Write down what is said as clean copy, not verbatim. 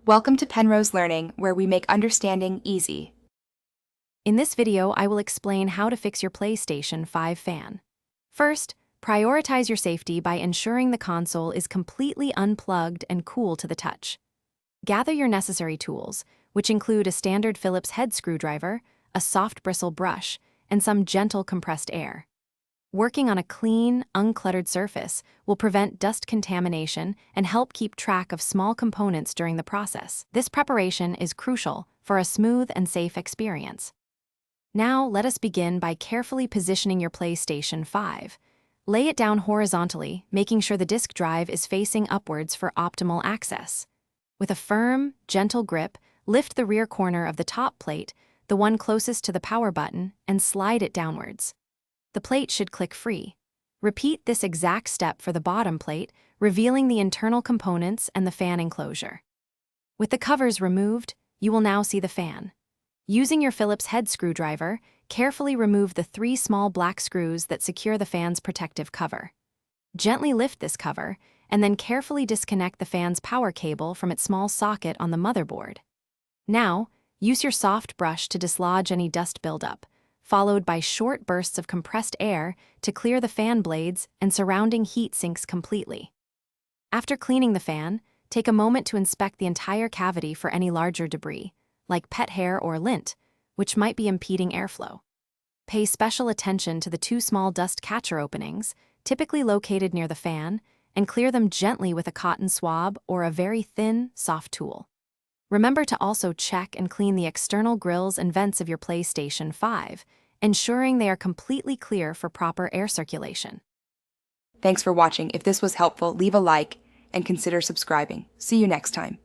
Welcome to Penrose Learning, where we make understanding easy. In this video, I will explain how to fix your PlayStation 5 fan. First, prioritize your safety by ensuring the console is completely unplugged and cool to the touch. Gather your necessary tools, which include a standard Phillips head screwdriver, a soft bristle brush, and some gentle compressed air. Working on a clean, uncluttered surface will prevent dust contamination and help keep track of small components during the process. This preparation is crucial for a smooth and safe experience. Now, let us begin by carefully positioning your PlayStation 5. Lay it down horizontally, making sure the disk drive is facing upwards for optimal access. With a firm, gentle grip, lift the rear corner of the top plate, the one closest to the power button, and slide it downwards. The plate should click free. Repeat this exact step for the bottom plate, revealing the internal components and the fan enclosure. With the covers removed, you will now see the fan. Using your Phillips head screwdriver, carefully remove the 3 small black screws that secure the fan's protective cover. Gently lift this cover, and then carefully disconnect the fan's power cable from its small socket on the motherboard. Now, use your soft brush to dislodge any dust buildup, followed by short bursts of compressed air to clear the fan blades and surrounding heat sinks completely. After cleaning the fan, take a moment to inspect the entire cavity for any larger debris, like pet hair or lint, which might be impeding airflow. Pay special attention to the 2 small dust catcher openings, typically located near the fan, and clear them gently with a cotton swab or a very thin, soft tool. Remember to also check and clean the external grills and vents of your PlayStation 5, ensuring they are completely clear for proper air circulation. Thanks for watching. If this was helpful, leave a like and consider subscribing. See you next time.